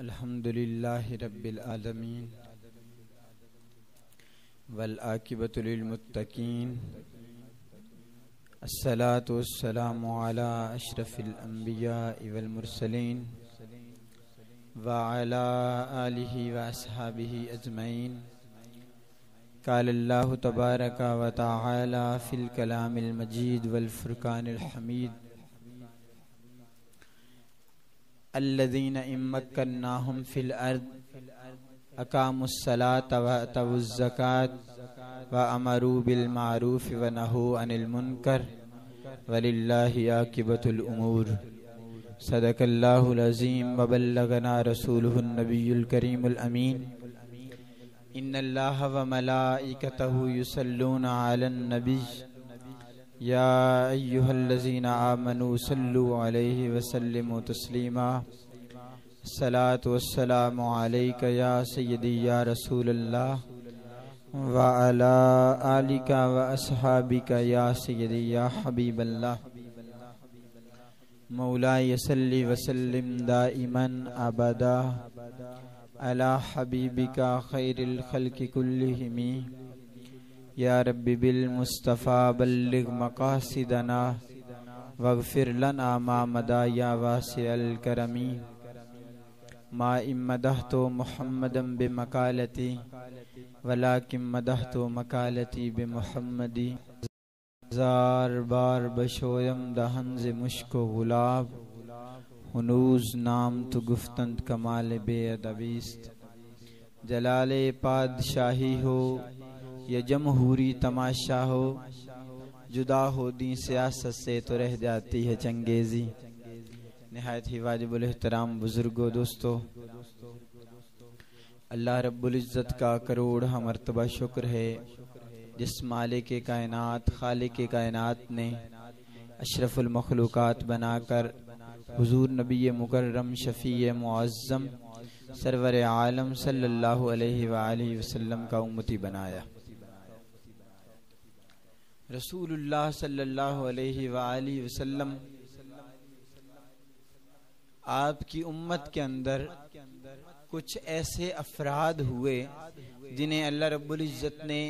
الحمد للہ رب العالمین والعاقبۃ للمتقین الصلاۃ والسلام علی اشرف الانبیاء والمرسلین وعلی آلہ واصحابہ اجمعین قال اللہ تبارک و تعالی فی الکلام المجید والفرقان الحمید الذین ان مکناہم فی الارض اقاموا الصلاۃ وآتوا الزکاۃ وامروا بالمعروف ونہوا عن المنکر وللہ عاقبۃ الامور صدق اللہ العظیم وبلغنا رسولہ النبی الکریم الامین ان اللہ وملائکتہ یصلون علی النبی یا ایہا الذین آمنوا صلوا علیہ وسلموا تسلیما الصلاۃ والسلام علیک یا سیدی یا رسول اللہ وعلی آلک واصحابک یا سیدی یا حبیب اللہ مولاي صل وسلم دائما ابدا على حبيبك خير الخلق كلهم يا رب بالمصطفى بلغ مقاصدنا واغفر لنا ما مضى يا واسع الكرم ما إن مدحت محمدا بمقالتي ولكن مدحت مقالتي بمحمد زار بار بشویم دہن ز مشک و غلاب ہنوز نام تو گفتند کمال بے ادبیست جلال پادشاہی ہو یا جمہوری تماشا ہو جدا ہو دین سیاست سے تو رہ جاتی ہے چنگیزی نہایت ہی واجب الاحترام بزرگوں دوستو اللہ رب العزت کا کروڑ مرتبہ شکر ہے جس مالک کائنات خالق کائنات نے اشرف المخلوقات بنا کر حضور نبی مکرم شفیع معظم سرور عالم صلی اللہ علیہ وآلہ وسلم کا امتی بنایا۔ رسول اللہ صلی اللہ علیہ وآلہ وسلم آپ کی امت کے اندر کچھ ایسے افراد ہوئے جنہیں اللہ رب العزت نے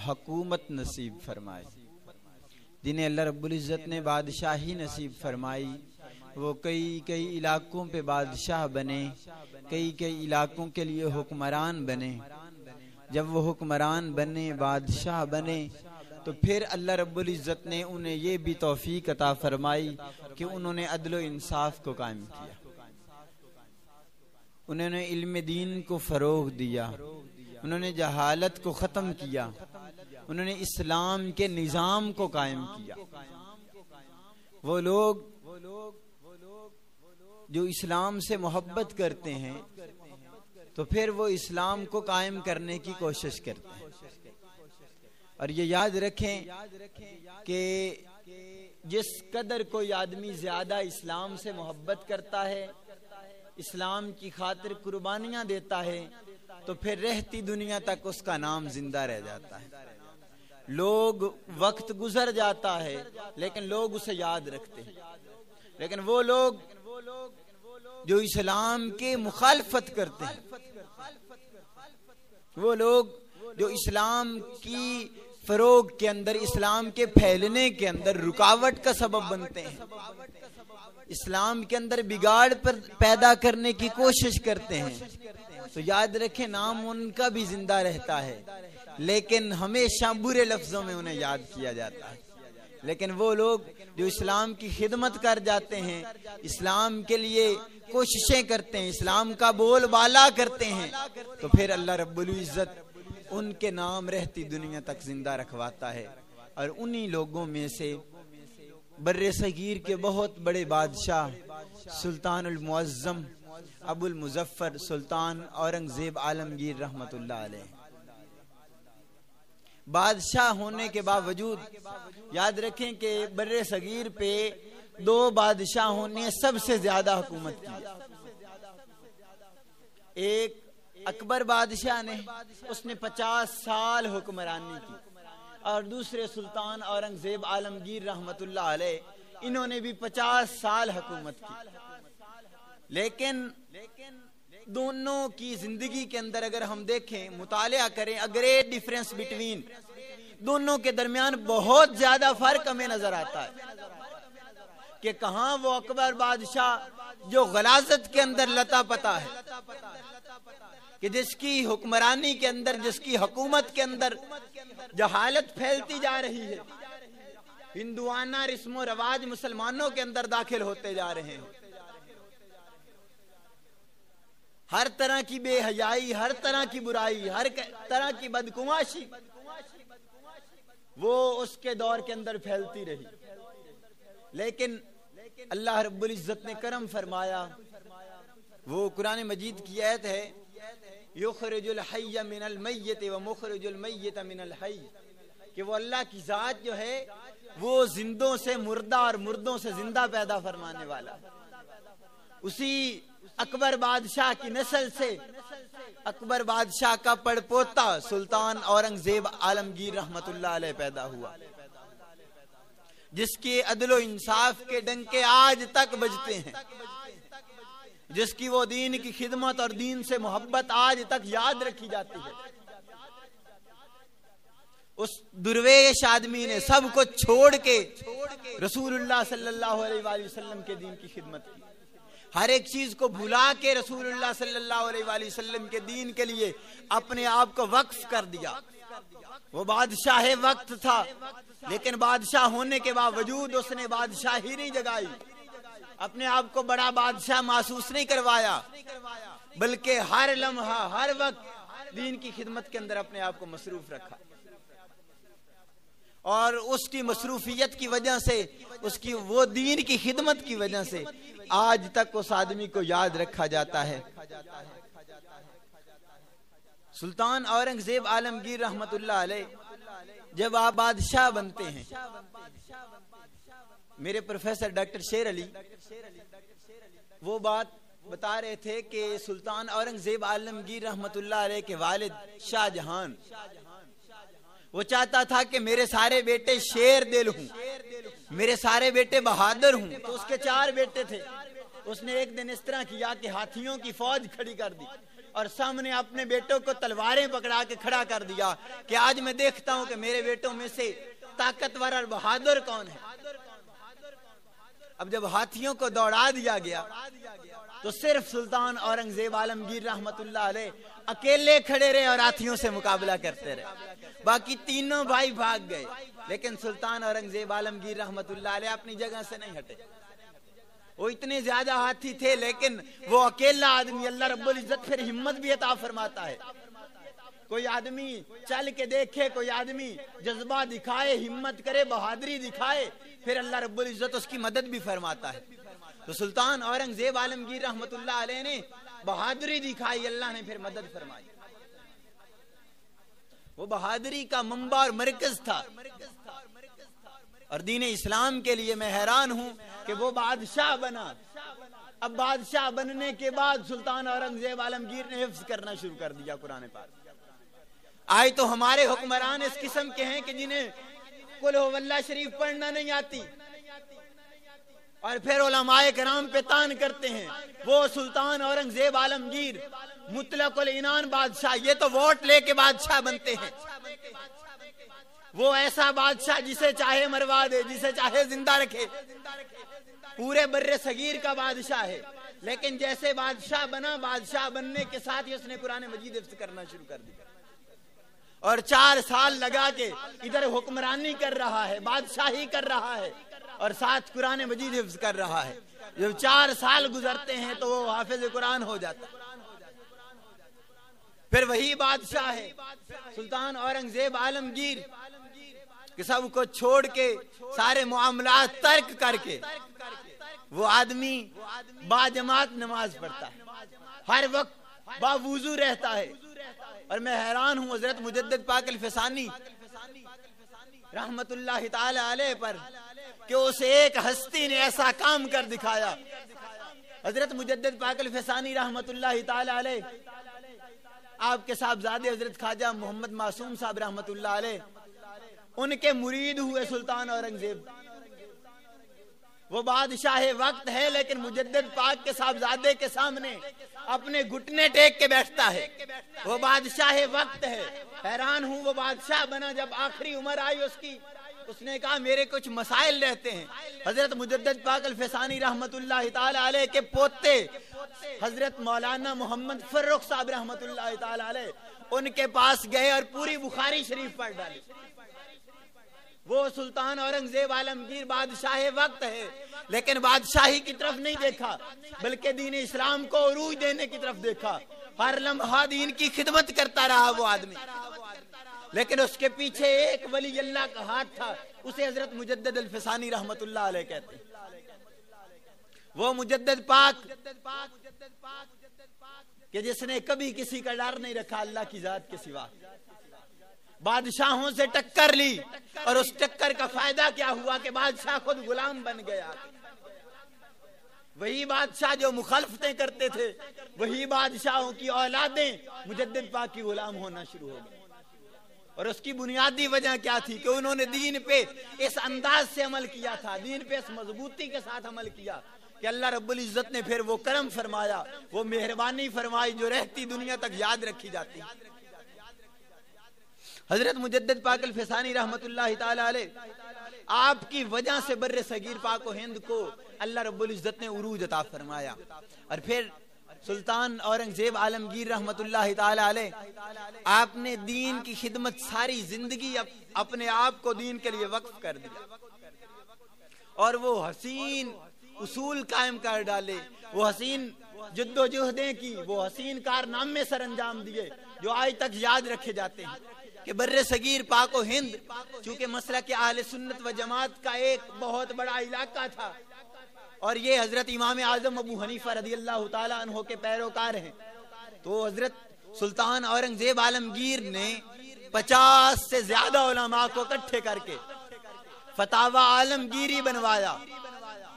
حکومت نصیب فرمائی، جنہیں اللہ رب العزت نے بادشاہی نصیب فرمائی۔ وہ کئی علاقوں پہ بادشاہ بنے، کئی علاقوں کے لیے حکمران بنے۔ جب وہ حکمران بنے، بادشاہ بنے، تو پھر اللہ رب العزت نے انہیں یہ بھی توفیق عطا فرمائی کہ انہوں نے عدل و انصاف کو قائم کیا، انہوں نے علم دین کو فروغ دیا، انہوں نے جہالت کو ختم کیا، انہوں نے اسلام کے نظام کو قائم کیا۔ وہ لوگ جو اسلام سے محبت کرتے ہیں تو پھر وہ اسلام کو قائم کرنے کی کوشش کرتے ہیں، اور یہ یاد رکھیں کہ جس قدر کوئی آدمی زیادہ اسلام سے محبت کرتا ہے، اسلام کی خاطر قربانیاں دیتا ہے، تو پھر رہتی دنیا تک اس کا نام زندہ رہ جاتا ہے۔ لوگ وقت گزر جاتا ہے لیکن لوگ اسے یاد رکھتے ہیں، لیکن وہ لوگ جو اسلام کے مخالفت کرتے ہیں، وہ لوگ جو اسلام کی فروغ کے اندر، اسلام کے پھیلنے کے اندر رکاوٹ کا سبب بنتے ہیں، اسلام کے اندر بگاڑ پر پیدا کرنے کی کوشش کرتے ہیں، تو یاد رکھیں نام ان کا بھی زندہ رہتا ہے لیکن ہمیشہ برے لفظوں میں انہیں یاد کیا جاتا ہے۔ لیکن وہ لوگ جو اسلام کی خدمت کر جاتے ہیں، اسلام کے لیے کوششیں کرتے ہیں، اسلام کا بول بالا کرتے ہیں، تو پھر اللہ رب العزت ان کے نام رہتی دنیا تک زندہ رکھواتا ہے۔ اور انہی لوگوں میں سے بر صغیر کے بہت بڑے بادشاہ سلطان المعظم ابو المظفر سلطان اورنگزیب عالمگیر رحمت اللہ علیہ، بادشاہ ہونے کے باوجود یاد رکھیں کہ بر صغیر پہ 2 بادشاہوں نے سب سے زیادہ حکومت کی۔ ایک اکبر بادشاہ نے، اس نے 50 سال حکمرانی کی، اور دوسرے سلطان اورنگزیب عالمگیر رحمت اللہ علیہ، انہوں نے بھی 50 سال حکومت کی۔ لیکن دونوں کی زندگی کے اندر اگر ہم دیکھیں، مطالعہ کریں، a great difference between، دونوں کے درمیان بہت زیادہ فرق ہمیں نظر آتا ہے کہ کہاں وہ اکبر بادشاہ جو غلاظت کے اندر لتا پتا ہے، کہ جس کی حکمرانی کے اندر، جس کی حکومت کے اندر جہالت پھیلتی جا رہی ہے، ہندوانہ رسم و رواج مسلمانوں کے اندر داخل ہوتے جا رہے ہیں، ہر طرح کی بے حیائی، ہر طرح کی برائی، ہر طرح کی بدگماشی وہ اس کے دور کے اندر پھیلتی رہی، لیکن اللہ رب العزت نے کرم فرمایا۔ وہ قرآن مجید کی آیت ہے، یخرج الحی من المیت ومخرج المیت من الحی، کہ وہ اللہ کی ذات جو ہے وہ زندوں سے مردہ اور مردوں سے زندہ پیدا فرمانے والا، اسی اکبر بادشاہ کی نسل سے اکبر بادشاہ کا پڑپوتا سلطان اورنگزیب عالمگیر رحمت اللہ علیہ پیدا ہوا، جس کے عدل و انصاف کے ڈنکے آج تک بجتے ہیں، جس کی وہ دین کی خدمت اور دین سے محبت آج تک یاد رکھی جاتی ہے۔ اس درویش آدمی نے سب کو چھوڑ کے رسول اللہ صلی اللہ علیہ وآلہ وسلم کے دین کی خدمت کی، ہر ایک چیز کو بھلا کے رسول اللہ صلی اللہ علیہ وآلہ وسلم کے دین کے لیے اپنے آپ کو وقف کر دیا۔ وہ بادشاہ وقت تھا، لیکن بادشاہ ہونے کے باوجود اس نے بادشاہی نہیں جگائی، اپنے آپ کو بڑا بادشاہ محسوس نہیں کروایا، بلکہ ہر لمحہ ہر وقت دین کی خدمت کے اندر اپنے آپ کو مصروف رکھا، اور اس کی مصروفیت کی وجہ سے، اس کی وہ دین کی خدمت کی وجہ سے آج تک اس آدمی کو یاد رکھا جاتا ہے۔ سلطان اورنگزیب عالمگیر رحمت اللہ علیہ جب آپ بادشاہ بنتے ہیں، میرے پروفیسر ڈاکٹر شیر علی وہ بات بتا رہے تھے کہ سلطان اورنگزیب عالمگیر رحمت اللہ علیہ کے والد شاہ جہان وہ چاہتا تھا کہ میرے سارے بیٹے شیر دل ہوں، میرے سارے بیٹے بہادر ہوں، تو اس کے 4 بیٹے تھے۔ اس نے ایک دن اس طرح کیا کہ ہاتھیوں کی فوج کھڑی کر دی اور سامنے اپنے بیٹوں کو تلواریں پکڑا کے کھڑا کر دیا کہ آج میں دیکھتا ہوں کہ میرے بیٹوں میں سے طاقتور اور بہادر کون ہے۔ اب جب ہاتھیوں کو دوڑا دیا گیا تو صرف سلطان اورنگزیب عالمگیر رحمت اللہ علیہ اکیلے کھڑے رہے اور ہاتھیوں سے مقابلہ کرتے رہے، باقی تینوں بھائی بھاگ گئے، لیکن سلطان اورنگزیب عالمگیر رحمت اللہ علیہ اپنی جگہ سے نہیں ہٹے۔ وہ اتنے زیادہ ہاتھی تھے، لیکن وہ اکیلا آدمی، اللہ رب العزت پھر ہمت بھی عطا فرماتا ہے۔ کوئی آدمی چل کے دیکھے، کوئی آدمی جذبہ دکھائے، ہمت کرے، بہادری دکھائے، پھر اللہ رب العزت اس کی مدد بھی فرماتا ہے۔ تو سلطان اورنگزیب عالمگیر رحمت اللہ علیہ نے بہادری دکھائی، اللہ نے پھر مدد فرمائی۔ وہ بہادری کا منبع اور مرکز تھا، اور دین اسلام کے لیے میں حیران ہوں کہ وہ بادشاہ بنا۔ اب بادشاہ بننے کے بعد سلطان اورنگزیب عالمگیر نے حفظ کرنا شروع کر دیا قرآن پاک۔ آج تو ہمارے حکمران اس قسم کے ہیں کہ جنہیں قل ہو اللہ شریف پڑھنا نہیں آتی، اور پھر علماء کرام پہ تان کرتے ہیں۔ وہ سلطان اورنگزیب عالمگیر مطلق العنان بادشاہ، یہ تو ووٹ لے کے بادشاہ بنتے ہیں۔ وہ ایسا بادشاہ جسے چاہے مروا دے، جسے چاہے زندہ رکھے، پورے بر صغیر کا بادشاہ ہے، لیکن جیسے بادشاہ بنا، بادشاہ بننے کے ساتھ ہی اس نے قرآن مجید حفظ کرنا شروع کر دیا، اور 4 سال لگا کے ادھر حکمرانی کر رہا ہے، بادشاہی کر رہا ہے، اور ساتھ قرآن مجید حفظ کر رہا ہے۔ جب 4 سال گزرتے ہیں تو وہ حافظ قرآن ہو جاتا ہے۔ پھر وہی بادشاہ ہے سلطان اورنگزیب عالمگیر کہ سب کو چھوڑ کے، سارے معاملات ترک کر کے وہ آدمی با جماعت نماز پڑھتا ہے، ہر وقت با وضو رہتا ہے۔ اور میں حیران ہوں حضرت مجدد پاک الفسانی رحمت اللہ تعالی علیہ پر کہ اس ایک ہستی نے ایسا کام کر دکھایا۔ حضرت مجدد پاک الفسانی رحمت اللہ تعالی علیہ، آپ کے صاحبزادے حضرت خواجہ محمد معصوم صاحب رحمت اللہ علیہ، ان کے مرید ہوئے سلطان اورنگزیب۔ وہ بادشاہ وقت ہے، لیکن مجدد پاک کے صاحبزادے کے سامنے اپنے گھٹنے ٹیک کے بیٹھتا ہے. وہ بادشاہ وقت ہے. حیران ہوں وہ بادشاہ بنا جب آخری عمر آئی اس نے کہا میرے کچھ مسائل رہتے ہیں. حضرت مجدد پاک الفسانی رحمت اللہ تعالی علیہ کے پوتے حضرت مولانا محمد فرخ صاحب رحمت اللہ تعالی علیہ ان کے پاس گئے اور پوری بخاری شریف پڑھ ڈالی. وہ سلطان اورنگزیب عالمگیر بادشاہ وقت ہے لیکن بادشاہی کی طرف نہیں دیکھا بلکہ دین اسلام کو عروج دینے کی طرف دیکھا. ہر لمحہ دین کی خدمت کرتا رہا وہ آدمی. لیکن اس کے پیچھے ایک ولی اللہ کا ہاتھ تھا, اسے حضرت مجدد الفسانی رحمت اللہ علیہ کہتے ہیں. وہ مجدد پاک کہ جس نے کبھی کسی کا ڈر نہیں رکھا اللہ کی ذات کے سوا. بادشاہوں سے ٹکر لی اور اس ٹکر کا فائدہ کیا ہوا کہ بادشاہ خود غلام بن گیا. وہی بادشاہ جو مخالفتیں کرتے تھے وہی بادشاہوں کی اولادیں مجدد پاک کی غلام ہونا شروع ہو گئی. اور اس کی بنیادی وجہ کیا تھی کہ انہوں نے دین پہ اس انداز سے عمل کیا تھا, دین پہ اس مضبوطی کے ساتھ عمل کیا کہ اللہ رب العزت نے پھر وہ کرم فرمایا, وہ مہربانی فرمائی جو رہتی دنیا تک یاد رکھی جاتی. حضرت مجدد پاک الفسانی رحمت اللہ تعالی علیہ آپ کی وجہ سے بر صغیر پاک و ہند کو اللہ رب العزت نے عروج عطا فرمایا. اور پھر سلطان اورنگزیب عالمگیر رحمت اللہ تعالی علیہ آپ نے دین کی خدمت ساری زندگی اپنے آپ کو دین کے لیے وقف کر دیا اور وہ حسین اصول قائم کر ڈالے, وہ حسین جد و جہدیں کی, وہ حسین کارنامے سر انجام دیے جو آج تک یاد رکھے جاتے ہیں کہ بر صغیر پاک و ہند چونکہ مسلک اہل سنت و جماعت کا ایک بہت بڑا علاقہ تھا اور یہ حضرت امام اعظم ابو حنیفہ رضی اللہ تعالیٰ عنہ کے پیروکار ہیں, تو حضرت سلطان اورنگزیب عالمگیر نے 50 سے زیادہ علماء کو اکٹھے کر کے فتاوی عالمگیری بنوایا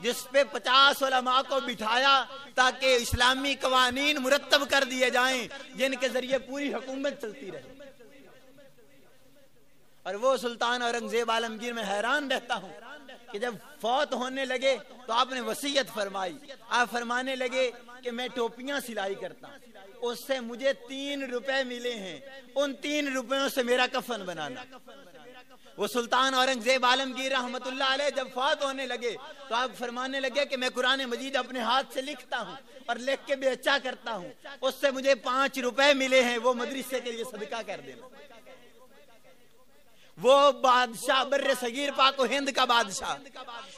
جس پہ 50 علماء کو بٹھایا تاکہ اسلامی قوانین مرتب کر دیے جائیں جن کے ذریعے پوری حکومت چلتی رہے. اور وہ سلطان اورنگزیب عالمگیر میں حیران رہتا ہوں کہ جب فوت ہونے لگے تو آپ نے وصیت فرمائی. آپ فرمانے لگے کہ میں ٹوپیاں سلائی کرتا ہوں, اس سے مجھے 3 روپے ملے ہیں, ان 3 روپیوں سے میرا کفن بنانا. وہ سلطان اورنگزیب عالمگیر رحمت اللہ علیہ جب فوت ہونے لگے تو آپ فرمانے لگے کہ میں قرآن مجید اپنے ہاتھ سے لکھتا ہوں اور لکھ کے بیچا کرتا ہوں, اس سے مجھے 5 روپے ملے ہیں, وہ مدرسے کے لیے صدقہ کر دینا. وہ بادشاہ بر صغیر پاک و ہند کا بادشاہ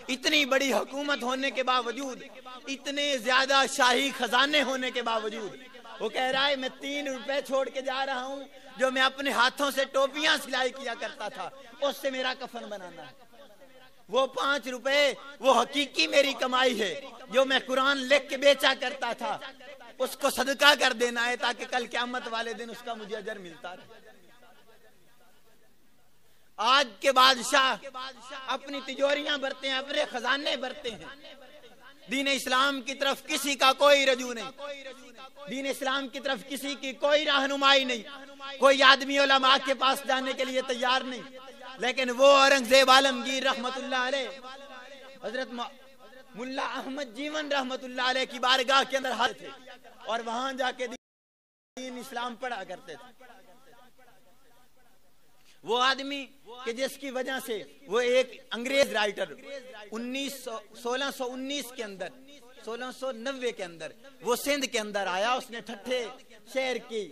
اتنی بڑی حکومت ہونے کے باوجود, اتنے زیادہ شاہی خزانے ہونے کے باوجود وہ کہہ رہا ہے میں 3 روپے چھوڑ کے جا رہا ہوں جو میں اپنے ہاتھوں سے ٹوپیاں سلائی کیا کرتا تھا اس سے میرا کفن بنانا ہے. وہ 5 روپے وہ حقیقی میری کمائی ہے جو میں قرآن لکھ کے بیچا کرتا تھا, اس کو صدقہ کر دینا ہے تاکہ کل قیامت والے دن اس کا مجھے اجر ملتا رہے. آج کے بادشاہ اپنی تجوریاں بھرتے ہیں, اپنے خزانے بھرتے ہیں, دین اسلام کی طرف کسی کا کوئی رجوع نہیں, دین اسلام کی طرف کسی کی کوئی رہنمائی نہیں, کوئی آدمی علماء کے پاس جانے کے لیے تیار نہیں. لیکن وہ اورنگزیب عالمگیر رحمت اللہ علیہ حضرت ملا احمد جیون رحمت اللہ علیہ کی بارگاہ کے اندر حاضر تھے اور وہاں جا کے دین اسلام پڑھا کرتے تھے. وہ آدمی کہ جس کی وجہ سے وہ ایک انگریز رائٹر 1619 کے اندر 1690 کے اندر وہ سندھ کے اندر آیا, اس نے ٹھٹھے شعر کی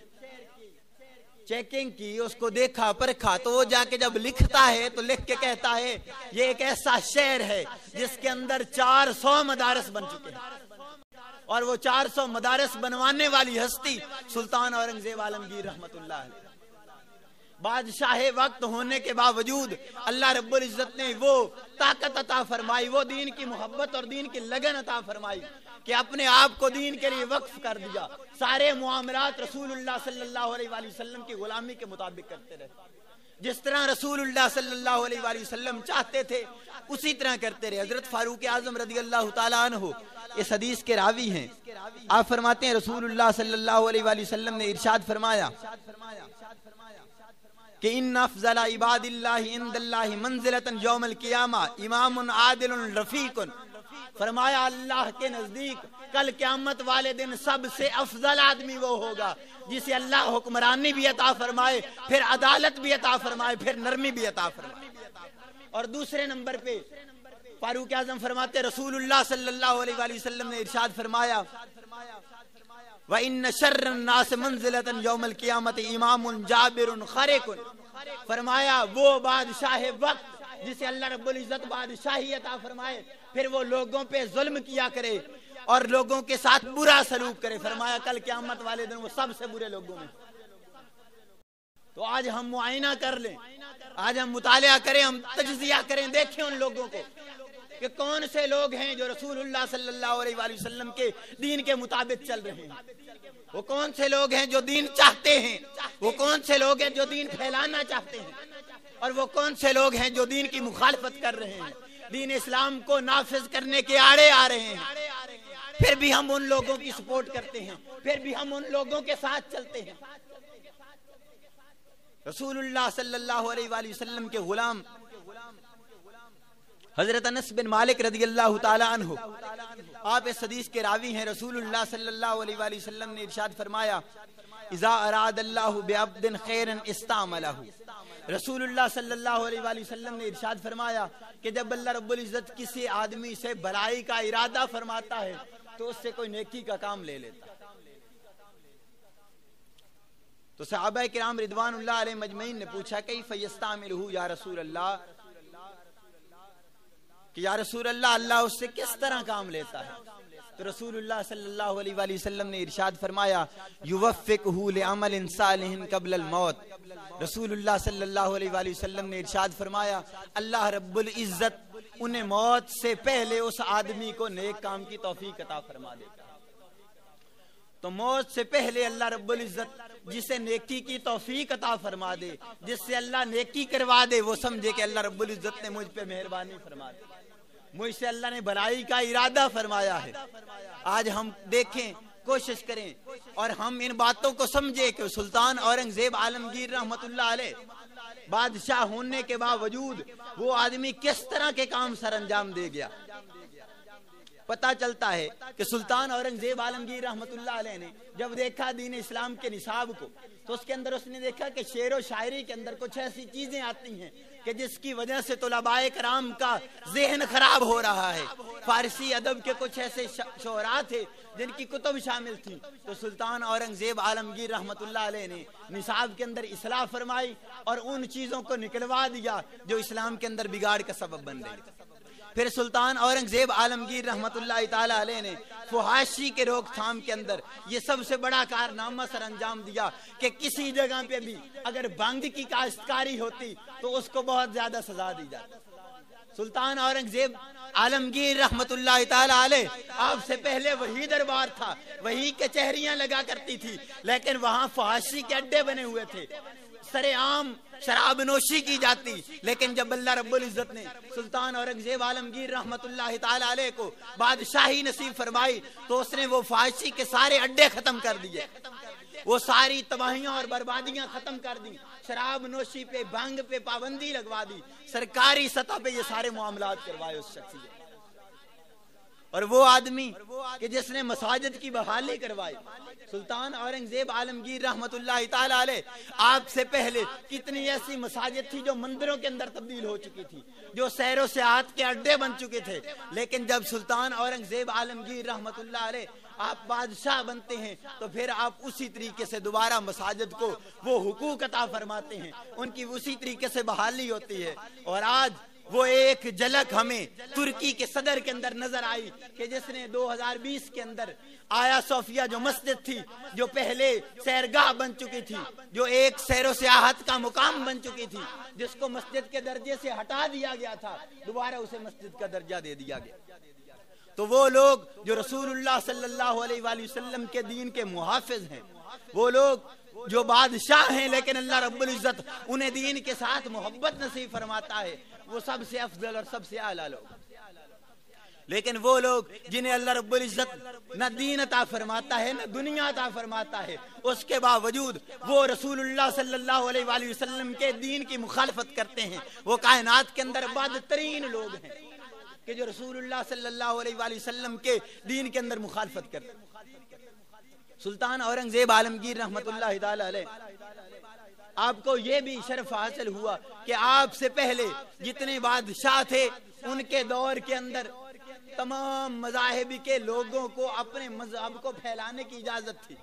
چیکنگ کی, اس کو دیکھا پرکھا تو وہ جا کے جب لکھتا ہے تو لکھ کے کہتا ہے یہ ایک ایسا شعر ہے جس کے اندر 400 مدارس بن چکے ہیں اور وہ 400 مدارس بنوانے والی ہستی سلطان اورنگزیب عالمگیر رحمت اللہ علیہ. بادشاہ وقت ہونے کے باوجود اللہ رب العزت نے وہ طاقت عطا فرمائی, وہ دین کی محبت اور دین کی لگن عطا فرمائی کہ اپنے آپ کو دین کے لیے وقف کر دیا. سارے معاملات رسول اللہ صلی اللہ علیہ وآلہ وسلم کی غلامی کے مطابق کرتے رہے. جس طرح رسول اللہ صلی اللہ علیہ وآلہ وسلم چاہتے تھے اسی طرح کرتے رہے. حضرت فاروق اعظم رضی اللہ تعالیٰ عنہ اس حدیث کے راوی ہیں. آپ فرماتے ہیں رسول اللہ صلی اللہ علیہ وآلہ وسلم نے ارشاد فرمایا کہ ان افضل عباد اللہ عند اللہ منزلۃ یوم القیامہ امام عادل رفیق فرمایا اللہ کے نزدیک کل قیامت والے دن سب سے افضل آدمی وہ ہوگا جسے اللہ حکمرانی بھی عطا فرمائے، پھر عدالت بھی عطا فرمائے، پھر نرمی بھی عطا فرمائے۔ اور دوسرے نمبر پہ فاروق اعظم فرماتے رسول اللہ صلی اللہ علیہ وآلہ وسلم نے ارشاد فرمایا وَإِنَّ شَرَّ النَّاسِ مَنزِلَةً يَوْمَ الْقِيَامَةِ إِمَامٌ جَابِرٌ خَرِقٌ، فرمایا وہ بادشاہ وقت جسے اللہ رب العزت بادشاہی عطا فرمائے پھر وہ لوگوں پہ ظلم کیا کرے اور لوگوں کے ساتھ برا سلوک کرے، فرمایا کل قیامت والے دن وہ سب سے برے لوگوں میں۔ تو آج ہم معائنہ کر لیں، آج ہم مطالعہ کریں، ہم تجزیہ کریں، دیکھیں ان لوگوں کو کہ کون سے لوگ ہیں جو رسول اللہ صلی اللہ علیہ وآلہ وسلم کے دین کے مطابق چل رہے ہیں، وہ کون سے لوگ ہیں جو دین چاہتے ہیں، وہ کون سے لوگ ہیں جو دین پھیلانا چاہتے ہیں، اور وہ کون سے لوگ ہیں جو دین کی مخالفت کر رہے ہیں، دین اسلام کو نافذ کرنے کے آڑے آ رہے ہیں، پھر بھی ہم ان لوگوں کی سپورٹ کرتے ہیں، پھر بھی ہم ان لوگوں کے ساتھ چلتے ہیں۔ رسول اللہ صلی اللہ علیہ وآلہ وسلم کے غلام حضرت انس بن مالک رضی اللہ تعالی عنہ، آپ اس حدیث کے راوی ہیں، رسول اللہ صلی اللہ علیہ وآلہ وسلم نے ارشاد فرمایا اذا اراد اللہ بعبد خیرا استعملہ، رسول اللہ صلی اللہ علیہ وآلہ وسلم نے ارشاد فرمایا کہ جب اللہ رب العزت کسی آدمی سے بھلائی کا ارادہ فرماتا ہے تو اس سے کوئی نیکی کا کام لے لیتا ہے۔ تو صحابہ کرام رضوان اللہ علیہ مجمعین نے پوچھا کیف یستعملہ یا رسول اللہ، کہ یا رسول اللہ اللہ اس سے کس طرح کام لیتا ہے؟ تو رسول اللہ صلی اللہ علیہ وآلہ وسلم نے ارشاد فرمایا یوفقہ لعمل صالح قبل الموت، رسول اللہ صلی اللہ علیہ وآلہ وسلم نے ارشاد فرمایا اللہ رب العزت انہیں موت سے پہلے اس آدمی کو نیک کام کی توفیق عطا فرما دیتا۔ تو موت سے پہلے اللہ رب العزت جسے نیکی کی توفیق عطا فرما دے، جس سے اللہ نیکی کروا دے، وہ سمجھے کہ اللہ رب العزت نے مجھ پہ مہربانی فرما دی، مجھ سے اللہ نے بھلائی کا ارادہ فرمایا ہے۔ آج ہم دیکھیں، کوشش کریں اور ہم ان باتوں کو سمجھیں کہ سلطان اورنگزیب عالمگیر رحمت اللہ علیہ بادشاہ ہونے کے باوجود وہ آدمی کس طرح کے کام سر انجام دے گیا۔ پتہ چلتا ہے کہ سلطان اورنگزیب عالمگیر رحمت اللہ علیہ نے جب دیکھا دین اسلام کے نصاب کو تو اس کے اندر اس نے دیکھا کہ شعر و شاعری کے اندر کچھ ایسی چیزیں آتی ہیں کہ جس کی وجہ سے طلباء کرام کا ذہن خراب ہو رہا ہے۔ فارسی ادب کے کچھ ایسے شعراء تھے جن کی کتب شامل تھی، تو سلطان اورنگزیب عالمگیر رحمت اللہ علیہ نے نصاب کے اندر اصلاح فرمائی اور ان چیزوں کو نکلوا دیا جو اسلام کے اندر بگاڑ کا سبب بن رہی۔ پھر سلطان اورنگزیب عالمگیر رحمت اللہ تعالی علیہ نے فحاشی کے روک تھام کے اندر یہ سب سے بڑا کارنامہ سر انجام دیا کہ کسی جگہ پہ بھی اگر بھنگ کی کاشتکاری ہوتی تو اس کو بہت زیادہ سزا دی جاتی۔ سلطان اورنگزیب عالمگیر رحمت اللہ تعالی علیہ آپ سے پہلے وہی دربار تھا، وہی کچہریاں لگا کرتی تھی، لیکن وہاں فحاشی کے اڈے بنے ہوئے تھے، سرے عام شراب نوشی کی جاتی۔ لیکن جب اللہ رب العزت نے سلطان اورنگزیب عالمگیر رحمت اللہ تعالی علیہ کو بادشاہی نصیب فرمائی تو اس نے وہ فحاشی کے سارے اڈے ختم کر دیے، وہ ساری تباہیاں اور بربادیاں ختم کر دی، شراب نوشی پہ بھنگ پہ پابندی لگوا دی، سرکاری سطح پہ یہ سارے معاملات کروائے اس شخصیت۔ اور وہ آدمی کہ جس نے مساجد کی بحالی کروائی، سلطان اورنگزیب عالمگیر رحمت اللہ تعالی علیہ آپ سے پہلے کتنی ایسی مساجد تھی جو مندروں کے اندر تبدیل ہو چکی تھی، جو سیر و سیاحت کے اڈے بن چکے تھے، لیکن جب سلطان اورنگزیب عالمگیر رحمت اللہ علیہ آپ بادشاہ بنتے ہیں تو پھر آپ اسی طریقے سے دوبارہ مساجد کو وہ حقوق عطا فرماتے ہیں، ان کی اسی طریقے سے بحالی ہوتی ہے۔ اور آج وہ ایک جھلک ہمیں ترکی کے صدر کے اندر نظر آئی کہ جس نے 2020 کے اندر آیا صوفیہ جو مسجد تھی، جو پہلے سیرگاہ بن چکی تھی، جو ایک سیر و سیاحت کا مقام بن چکی تھی، جس کو مسجد کے درجے سے ہٹا دیا گیا تھا، دوبارہ اسے مسجد کا درجہ دے دیا گیا۔ تو وہ لوگ جو رسول اللہ صلی اللہ علیہ وآلہ وسلم کے دین کے محافظ ہیں، وہ لوگ جو بادشاہ ہیں لیکن اللہ رب العزت انہیں دین کے ساتھ محبت نصیب فرماتا ہے، وہ سب سے افضل اور سب سے اعلیٰ لوگ۔ لیکن وہ لوگ جنہیں اللہ رب العزت نہ دین عطا فرماتا ہے نہ دنیا عطا فرماتا ہے، اس کے باوجود وہ رسول اللہ صلی اللہ علیہ وآلہ وسلم کے دین کی مخالفت کرتے ہیں، وہ کائنات کے اندر بدترین لوگ ہیں۔ کہ جو رسول اللہ صلی اللہ علیہ وآلہ وسلم کے دین کے اندر مخالفت کرتے. سلطان اورنگزیب عالمگیر رحمت اللہ تعالی علیہ، آپ کو یہ بھی شرف حاصل ہوا کہ آپ سے پہلے جتنے بادشاہ تھے ان کے دور کے اندر تمام مذاہب کے لوگوں کو اپنے مذہب کو پھیلانے کی اجازت تھی.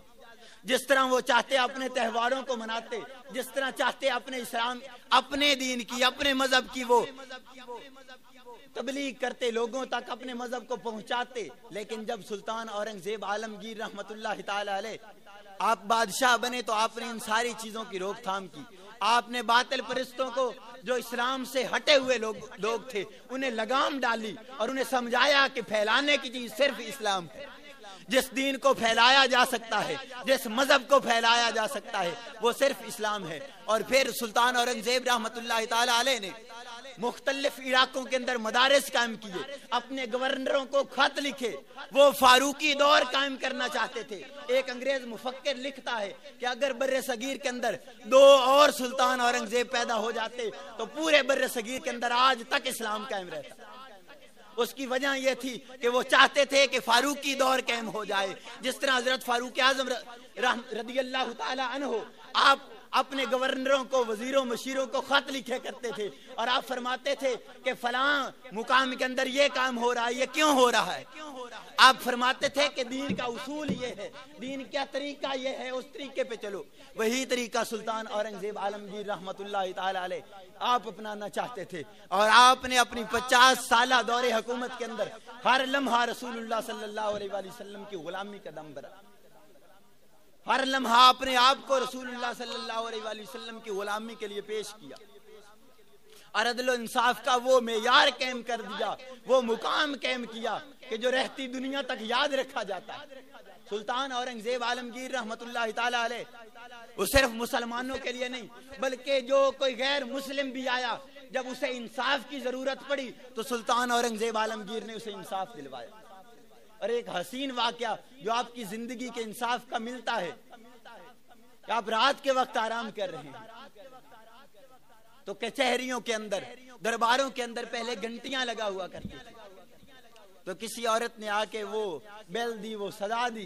جس طرح وہ چاہتے اپنے تہواروں کو مناتے، جس طرح چاہتے اپنے اسلام، اپنے دین کی، اپنے مذہب کی وہ تبلیغ کرتے، لوگوں تک اپنے مذہب کو پہنچاتے. لیکن جب سلطان اورنگزیب عالمگیر رحمت اللہ تعالی علیہ آپ بادشاہ بنے تو آپ نے ان ساری چیزوں کی روک تھام کی. آپ نے باطل پرستوں کو، جو اسلام سے ہٹے ہوئے لوگ تھے، انہیں لگام ڈالی اور انہیں سمجھایا کہ پھیلانے کی چیز صرف اسلام ہے. جس دین کو پھیلایا جا سکتا ہے، جس مذہب کو پھیلایا جا سکتا ہے، وہ صرف اسلام ہے. اور پھر سلطان اورنگزیب رحمت اللہ تعالی علیہ نے مختلف علاقوں کے اندر مدارس قائم کیے، اپنے گورنروں کو خط لکھے. وہ فاروقی دور قائم کرنا چاہتے تھے. ایک انگریز مفکر لکھتا ہے کہ اگر بر صغیر کے اندر 2 اور سلطان اورنگزیب پیدا ہو جاتے تو پورے بر صغیر کے اندر آج تک اسلام قائم رہتا. اس کی وجہ یہ تھی کہ وہ چاہتے تھے کہ فاروقی دور قائم ہو جائے. جس طرح حضرت فاروق اعظم رضی اللہ تعالی عنہ آپ اپنے گورنروں کو، وزیروں، مشیروں کو خط لکھے کرتے تھے اور آپ فرماتے تھے کہ فلاں مقام کے اندر یہ کام ہو رہا ہے، یہ کیوں ہو رہا ہے. آپ فرماتے تھے کہ دین کا اصول یہ ہے، دین کا طریقہ یہ ہے، اس طریقے پہ چلو. وہی طریقہ سلطان اورنگزیب عالمگیر رحمت اللہ تعالی علیہ آپ اپنانا چاہتے تھے. اور آپ نے اپنی 50 سالہ دور حکومت کے اندر ہر لمحہ رسول اللہ صلی اللہ علیہ وآلہ وسلم کی غلامی کا دم بھرا. ہر لمحہ اپنے آپ کو رسول اللہ صلی اللہ علیہ وآلہ وسلم کی غلامی کے لیے پیش کیا اور عدل و انصاف کا وہ معیار قائم کر دیا، وہ مقام قائم کیا کہ جو رہتی دنیا تک یاد رکھا جاتا ہے. سلطان اورنگزیب عالمگیر رحمت اللہ تعالی علیہ وہ صرف مسلمانوں کے لیے نہیں بلکہ جو کوئی غیر مسلم بھی آیا، جب اسے انصاف کی ضرورت پڑی تو سلطان اورنگزیب عالمگیر نے اسے انصاف دلوایا. اور ایک حسین واقعہ جو آپ کی زندگی کے انصاف کا ملتا ہے کہ آپ رات کے وقت آرام کر رہے ہیں تو کچہریوں کے اندر، درباروں کے اندر پہلے گھنٹیاں لگا ہوا کرتی تھی. تو کسی عورت نے آ کے وہ بیل دی، وہ سزا دی.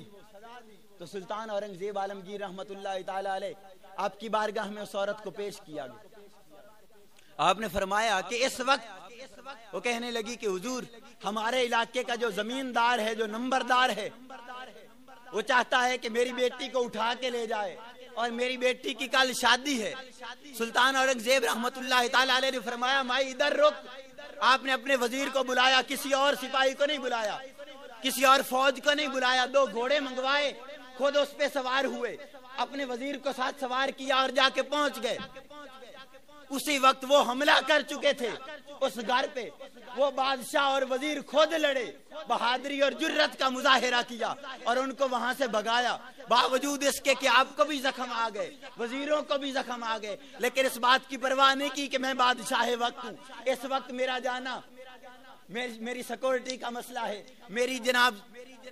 تو سلطان اورنگزیب عالمگیر رحمت اللہ تعالی علیہ آپ کی بارگاہ میں اس عورت کو پیش کیا گیا. آپ نے فرمایا کہ اس وقت وہ کہنے لگی کہ حضور ہمارے علاقے کا جو زمیندار ہے، جو نمبردار ہے، وہ چاہتا ہے کہ میری بیٹی کو اٹھا کے لے جائے اور میری بیٹی کی کل شادی ہے. سلطان اورنگزیب رحمت اللہ تعالی علیہ نے فرمایا مائی ادھر رک. آپ نے اپنے وزیر کو بلایا، کسی اور سپاہی کو نہیں بلایا، کسی اور فوج کو نہیں بلایا. 2 گھوڑے منگوائے، خود اس پہ سوار ہوئے، اپنے وزیر کو ساتھ سوار کیا اور جا کے پہنچ گئے. اسی وقت وہ حملہ کر چکے تھے اس گھر پہ. وہ بادشاہ اور وزیر خود لڑے، بہادری اور جرت کا مظاہرہ کیا اور ان کو وہاں سے بھگایا. باوجود اس کے کہ آپ کو بھی زخم آ گئے، وزیروں کو بھی زخم آ گئے، لیکن اس بات کی پرواہ نہیں کی کہ میں بادشاہ وقت ہوں، اس وقت میرا جانا میری سیکورٹی کا مسئلہ ہے، میری جناب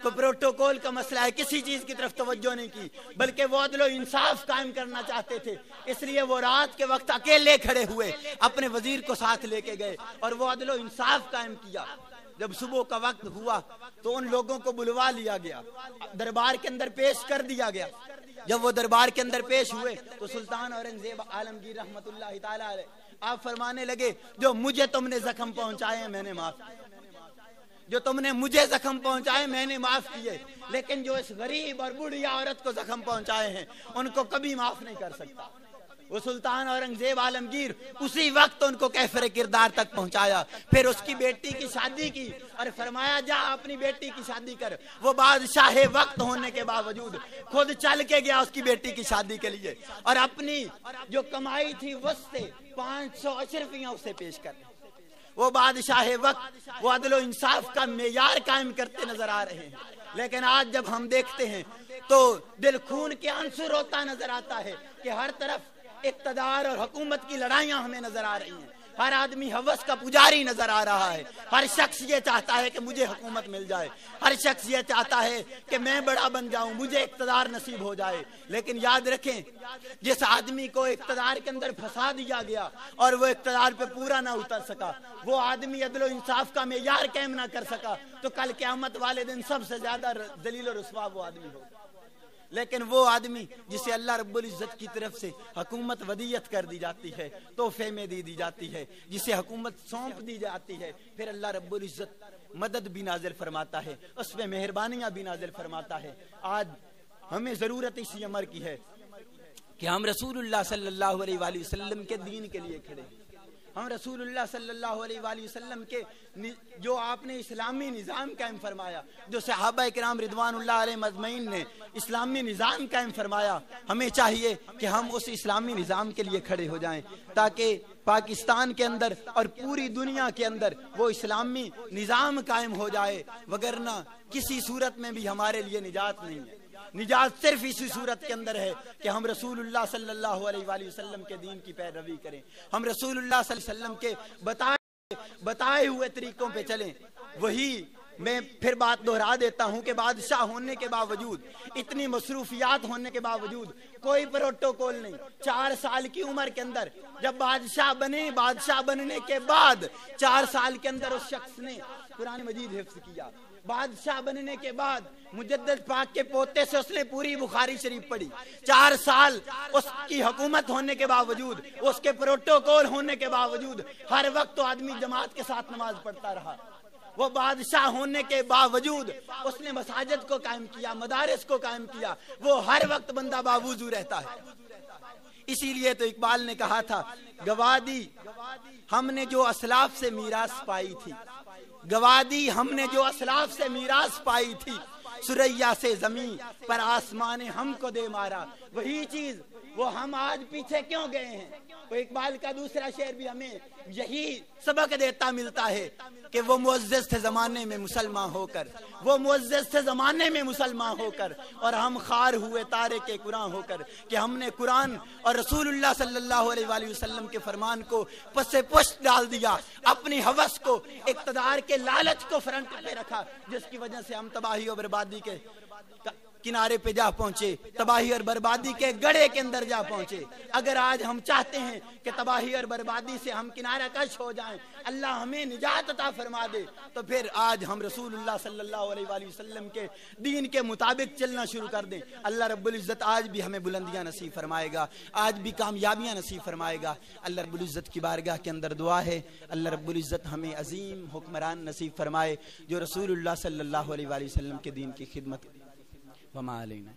کو پروٹوکول کا مسئلہ ہے. کسی چیز کی طرف توجہ نہیں کی بلکہ وہ عدل و انصاف قائم کرنا چاہتے تھے. اس لیے وہ رات کے وقت اکیلے کھڑے ہوئے، اپنے وزیر کو ساتھ لے کے گئے اور وہ عدل و انصاف قائم کیا. جب صبح کا وقت ہوا تو ان لوگوں کو بلوا لیا گیا، دربار کے اندر پیش کر دیا گیا. جب وہ دربار کے اندر پیش ہوئے تو سلطان اورنگزیب عالمگیر رحمت اللہ تعالی علیہ آپ فرمانے لگے جو مجھے تم نے زخم پہنچائے ہیں میں نے معاف کیے، جو تم نے مجھے زخم پہنچائے میں نے معاف کیے، لیکن جو اس غریب اور بوڑھیا عورت کو زخم پہنچائے ہیں ان کو کبھی معاف نہیں کر سکتا. وہ سلطان اورنگزیب عالمگیر اسی وقت ان کو کیفر کردار تک پہنچایا. پھر اس کی بیٹی کی شادی کی اور فرمایا جا اپنی بیٹی کی شادی کر. وہ بادشاہ وقت ہونے کے باوجود خود چل کے گیا اس کی بیٹی کی شادی کے لیے اور اپنی جو کمائی تھی اس سے 500 اشرفیاں اسے پیش کر. وہ بادشاہ وقت وہ عدل و انصاف کا معیار قائم کرتے نظر آ رہے ہیں. لیکن آج جب ہم دیکھتے ہیں تو دل خون کے آنسو روتا نظر آتا ہے کہ ہر طرف اقتدار اور حکومت کی لڑائیاں ہمیں نظر آ رہی ہیں. ہر آدمی ہوس کا پجاری نظر آ رہا ہے. ہر شخص یہ چاہتا ہے کہ مجھے حکومت مل جائے. ہر شخص یہ چاہتا ہے کہ میں بڑا بن جاؤں, مجھے اقتدار نصیب ہو جائے. لیکن یاد رکھیں, جس آدمی کو اقتدار کے اندر پھنسا دیا گیا اور وہ اقتدار پہ پورا نہ اتر سکا, وہ آدمی عدل و انصاف کا معیار قائم نہ کر سکا, تو کل قیامت والے دن سب سے زیادہ ذلیل و رسوا وہ آدمی ہوگا. لیکن وہ آدمی جسے اللہ رب العزت کی طرف سے حکومت ودیت کر دی جاتی ہے, تحفے میں دی جاتی ہے, جسے حکومت سونپ دی جاتی ہے, پھر اللہ رب العزت مدد بھی نازل فرماتا ہے, اس میں مہربانیاں بھی نازل فرماتا ہے. آج ہمیں ضرورت اسی امر کی ہے کہ ہم رسول اللہ صلی اللہ علیہ وآلہ وسلم کے دین کے لیے کھڑے. ہم رسول اللہ صلی اللہ علیہ وآلہ وسلم کے جو آپ نے اسلامی نظام قائم فرمایا, جو صحابہ کرام رضوان اللہ علیہ مجمعین نے اسلامی نظام قائم فرمایا, ہمیں چاہیے کہ ہم اس اسلامی نظام کے لیے کھڑے ہو جائیں تاکہ پاکستان کے اندر اور پوری دنیا کے اندر وہ اسلامی نظام قائم ہو جائے. وگرنہ کسی صورت میں بھی ہمارے لیے نجات نہیں ہے. نجات صرف اسی صورت کے اندر ہے کہ ہم رسول اللہ صلی اللہ علیہ وآلہ وسلم کے دین کی پیروی کریں, ہم رسول اللہ صلی اللہ علیہ وسلم کے بتائے ہوئے طریقوں پہ چلیں. وہی میں پھر بات دہرا دیتا ہوں کہ بادشاہ ہونے کے باوجود, اتنی مصروفیات ہونے کے باوجود کوئی پروٹوکول نہیں. 4 سال کی عمر کے اندر جب بادشاہ بنے, بادشاہ بننے کے بعد 4 سال کے اندر اس شخص نے قرآن مجید حفظ کیا. بادشاہ بننے کے بعد مجدد پاک کے پوتے سے اس نے پوری بخاری شریف پڑھی. 4 سال اس کی حکومت ہونے کے باوجود, اس کے پروٹوکول ہونے کے باوجود ہر وقت تو آدمی جماعت کے ساتھ نماز پڑھتا رہا. وہ بادشاہ ہونے کے باوجود اس نے مساجد کو قائم کیا, مدارس کو قائم کیا. وہ ہر وقت بندہ باوضو رہتا ہے. اسی لیے تو اقبال نے کہا تھا, گوادی ہم نے جو اسلاف سے میراث پائی تھی, گوادی ہم نے جو اسلاف سے میراث پائی تھی, سریا سے زمین پر آسمان ہم کو دے مارا. وہی چیز وہ ہم آج پیچھے کیوں گئے ہیں. وہ اقبال کا دوسرا شعر بھی ہمیں یہی سبق دیتا ملتا ہے کہ وہ معزز تھے زمانے میں مسلمان ہو کر, وہ معزز تھے زمانے میں مسلمان ہو کر, اور ہم خار ہوئے تارے کے قرآن ہو کر, کہ ہم نے قرآن اور رسول اللہ صلی اللہ علیہ وآلہ وسلم کے فرمان کو پس پشت ڈال دیا, اپنی ہوس کو, اقتدار کے لالچ کو فرنٹ پہ رکھا, جس کی وجہ سے ہم تباہی اور بربادی کے کنارے پہ جا پہنچے, تباہی اور بربادی کے گڑھے کے اندر جا پہنچے. اگر آج ہم چاہتے ہیں کہ تباہی اور بربادی سے ہم کنارہ کش ہو جائیں, اللہ ہمیں نجات عطا فرما دے, تو پھر آج ہم رسول اللہ صلی اللہ علیہ وآلہ وسلم کے دین کے مطابق چلنا شروع کر دیں. اللہ رب العزت آج بھی ہمیں بلندیاں نصیب فرمائے گا, آج بھی کامیابیاں نصیب فرمائے گا. اللہ رب العزت کی بارگاہ کے اندر دعا ہے, اللہ رب العزت ہمیں عظیم حکمران نصیب فرمائے جو رسول اللہ صلی اللہ علیہ وآلہ وسلم کے دین کی خدمت. وما علینا.